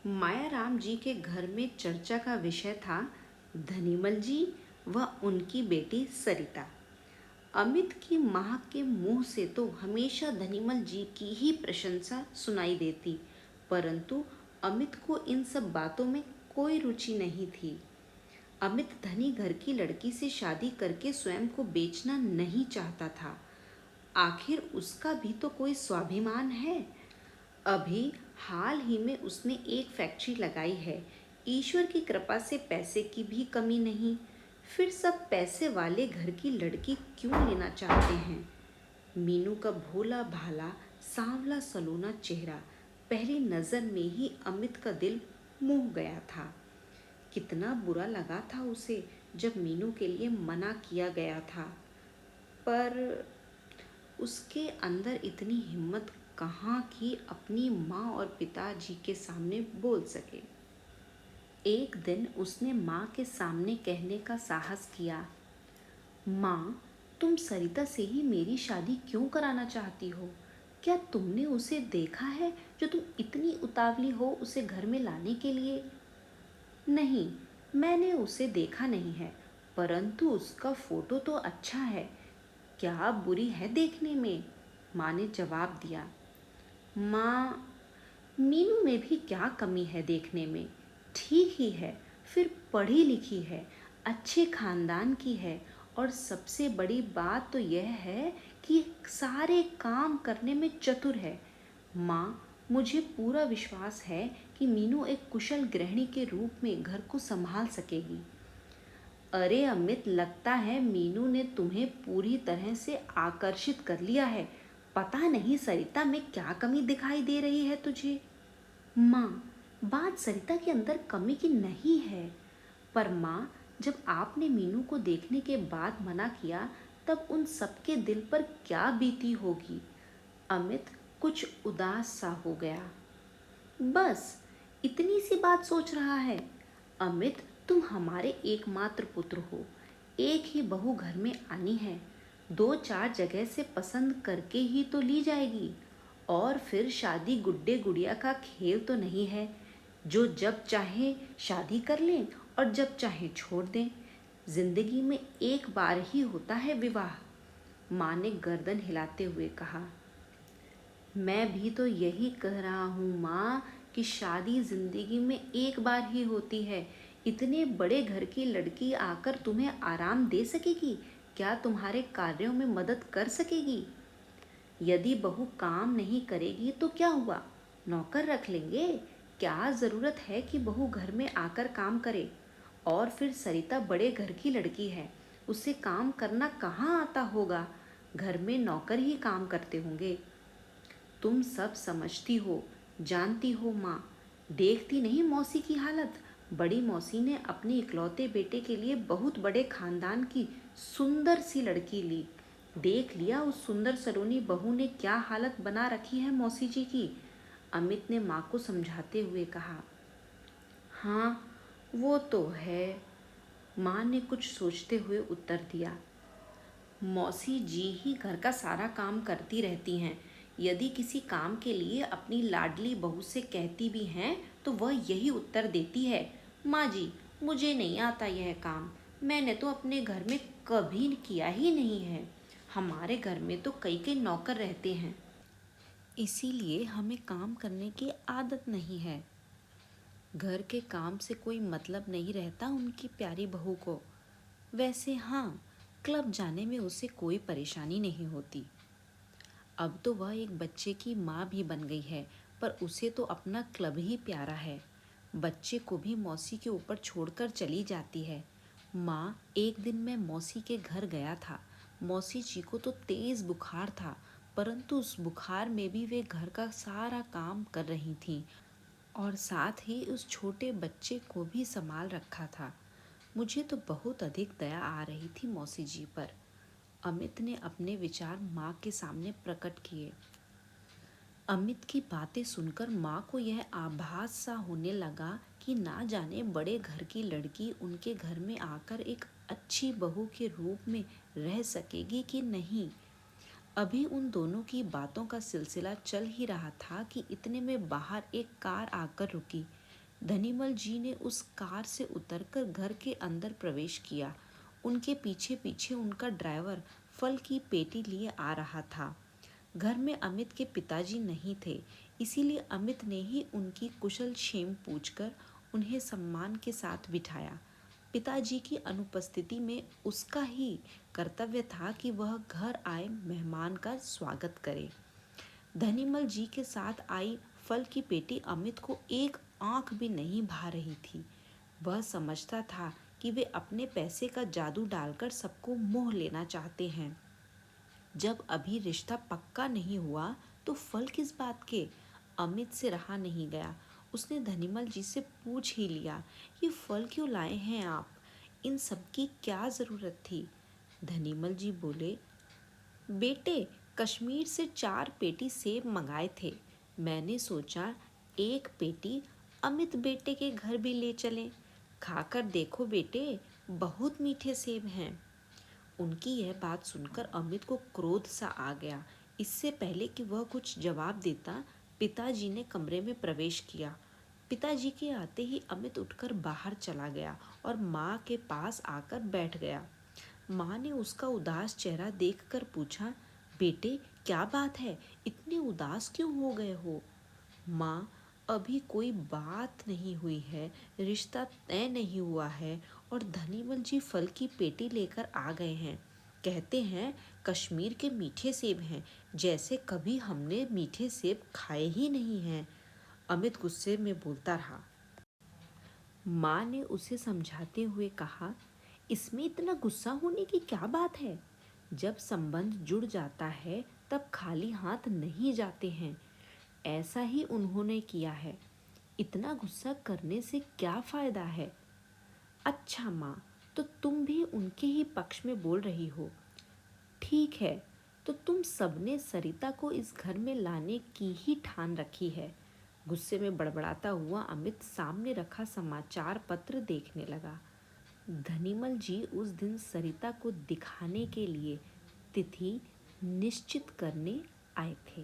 मायाराम जी के घर में चर्चा का विषय था धनीमल जी व उनकी बेटी सरिता। अमित की माँ के मुंह से तो हमेशा धनीमल जी की ही प्रशंसा सुनाई देती, परंतु अमित को इन सब बातों में कोई रुचि नहीं थी। अमित धनी घर की लड़की से शादी करके स्वयं को बेचना नहीं चाहता था। आखिर उसका भी तो कोई स्वाभिमान है। अभी हाल ही में उसने एक फैक्ट्री लगाई है। ईश्वर की कृपा से पैसे की भी कमी नहीं। फिर सब पैसे वाले घर की लड़की क्यों लेना चाहते हैं? मीनू का भोला भाला सांवला सलोना चेहरा पहली नजर में ही अमित का दिल मोह गया था। कितना बुरा लगा था उसे जब मीनू के लिए मना किया गया था, पर उसके अंदर इतनी हिम्मत कहाँ कि अपनी माँ और पिताजी के सामने बोल सके। एक दिन उसने माँ के सामने कहने का साहस किया, माँ, तुम सरिता से ही मेरी शादी क्यों कराना चाहती हो? क्या तुमने उसे देखा है जो तुम इतनी उतावली हो उसे घर में लाने के लिए? नहीं, मैंने उसे देखा नहीं है, परंतु उसका फोटो तो अच्छा है। क्या बुरी है देखने में? माँ ने जवाब दिया। माँ, मीनू में भी क्या कमी है देखने में? ठीक ही है, फिर पढ़ी लिखी है, अच्छे खानदान की है, और सबसे बड़ी बात तो यह है कि सारे काम करने में चतुर है। माँ, मुझे पूरा विश्वास है कि मीनू एक कुशल गृहिणी के रूप में घर को संभाल सकेगी। अरे अमित, लगता है मीनू ने तुम्हें पूरी तरह से आकर्षित कर लिया है। पता नहीं सरिता में क्या कमी दिखाई दे रही है तुझे। माँ, बात सरिता के अंदर कमी की नहीं है, पर माँ, जब आपने मीनू को देखने के बाद मना किया तब उन सबके दिल पर क्या बीती होगी। अमित कुछ उदास सा हो गया। बस इतनी सी बात सोच रहा है? अमित, तुम हमारे एकमात्र पुत्र हो। एक ही बहू घर में आनी है। दो चार जगह से पसंद करके ही तो ली जाएगी। और फिर शादी गुड्डे गुड़िया का खेल तो नहीं है जो जब चाहे शादी कर लें और जब चाहे छोड़ दें। जिंदगी में एक बार ही होता है विवाह। माँ ने गर्दन हिलाते हुए कहा। मैं भी तो यही कह रहा हूँ माँ कि शादी जिंदगी में एक बार ही होती है। इतने बड़े घर की लड़की आकर तुम्हें आराम दे सकेगी? क्या तुम्हारे कार्यों में मदद कर सकेगी? यदि बहू काम नहीं करेगी तो क्या हुआ? नौकर रख लेंगे। क्या जरूरत है कि बहू घर में आकर काम करे? और फिर सरिता बड़े घर की लड़की है, उसे काम करना कहाँ आता होगा? घर में नौकर ही काम करते होंगे। तुम सब समझती हो, जानती हो माँ। देखती नहीं मौसी की हालत? बड़ी मौसी ने अपने इकलौते बेटे के लिए बहुत बड़े खानदान की सुंदर सी लड़की ली। देख लिया उस सुंदर सलोनी बहू ने क्या हालत बना रखी है मौसी जी की। अमित ने माँ को समझाते हुए कहा। हाँ, वो तो है। माँ ने कुछ सोचते हुए उत्तर दिया। मौसी जी ही घर का सारा काम करती रहती हैं। यदि किसी काम के लिए अपनी लाडली बहू से कहती भी हैं तो वह यही उत्तर देती है, माँ जी, मुझे नहीं आता यह काम। मैंने तो अपने घर में कभी किया ही नहीं है। हमारे घर में तो कई कई नौकर रहते हैं, इसीलिए हमें काम करने की आदत नहीं है। घर के काम से कोई मतलब नहीं रहता उनकी प्यारी बहू को। वैसे हाँ, क्लब जाने में उसे कोई परेशानी नहीं होती। अब तो वह एक बच्चे की माँ भी बन गई है, पर उसे तो अपना क्लब ही प्यारा है। बच्चे को भी मौसी के ऊपर छोड़कर चली जाती है। माँ, एक दिन मैं मौसी के घर गया था। मौसी जी को तो तेज़ बुखार था, परंतु उस बुखार में भी वे घर का सारा काम कर रही थीं और साथ ही उस छोटे बच्चे को भी संभाल रखा था। मुझे तो बहुत अधिक दया आ रही थी मौसी जी पर। अमित ने अपने विचार माँ के सामने प्रकट किए। अमित की बातें सुनकर माँ को यह आभास सा होने लगा कि ना जाने बड़े घर की लड़की उनके घर में आकर एक अच्छी बहू के रूप में रह सकेगी कि नहीं। अभी उन दोनों की बातों का सिलसिला चल ही रहा था कि इतने में बाहर एक कार आकर रुकी। धनीमल जी ने उस कार से उतरकर घर के अंदर प्रवेश किया। उनके पीछे पीछे उनका ड्राइवर फल की पेटी लिए आ रहा था। घर में अमित के पिताजी नहीं थे, इसीलिए अमित ने ही उनकी कुशल क्षेम पूछकर उन्हें सम्मान के साथ बिठाया। पिताजी की अनुपस्थिति में उसका ही कर्तव्य था कि वह घर आए मेहमान का स्वागत करे। धनीमल जी के साथ आई फल की पेटी अमित को एक आंख भी नहीं भा रही थी। वह समझता था कि वे अपने पैसे का जादू डालकर सबको मोह लेना चाहते हैं। जब अभी रिश्ता पक्का नहीं हुआ तो फल किस बात के? अमित से रहा नहीं गया। उसने धनीमल जी से पूछ ही लिया, ये फल क्यों लाए हैं आप? इन सब की क्या ज़रूरत थी? धनीमल जी बोले, बेटे, कश्मीर से 4 पेटी सेब मंगाए थे। मैंने सोचा एक पेटी अमित बेटे के घर भी ले चलें। खाकर देखो बेटे, बहुत मीठे सेब हैं। उनकी यह बात सुनकर अमित को क्रोध सा आ गया। इससे पहले कि वह कुछ जवाब देता, पिताजी ने कमरे में प्रवेश किया। पिताजी के आते ही अमित उठकर बाहर चला गया और माँ के पास आकर बैठ गया। माँ ने उसका उदास चेहरा देखकर पूछा, बेटे क्या बात है, इतने उदास क्यों हो गए हो? माँ, अभी कोई बात नहीं हुई है, रिश्ता तय नहीं हुआ है और धनीमल जी फल की पेटी लेकर आ गए हैं। कहते हैं कश्मीर के मीठे सेब हैं, जैसे कभी हमने मीठे सेब खाए ही नहीं हैं। अमित गुस्से में बोलता रहा। माँ ने उसे समझाते हुए कहा, इसमें इतना गुस्सा होने की क्या बात है? जब संबंध जुड़ जाता है तब खाली हाथ नहीं जाते हैं। ऐसा ही उन्होंने किया है। इतना गुस्सा करने से क्या फायदा है? अच्छा माँ, तो तुम भी उनके ही पक्ष में बोल रही हो। ठीक है, तो तुम सबने सरिता को इस घर में लाने की ही ठान रखी है। गुस्से में बड़बड़ाता हुआ अमित सामने रखा समाचार पत्र देखने लगा। धनीमल जी उस दिन सरिता को दिखाने के लिए तिथि निश्चित करने आए थे।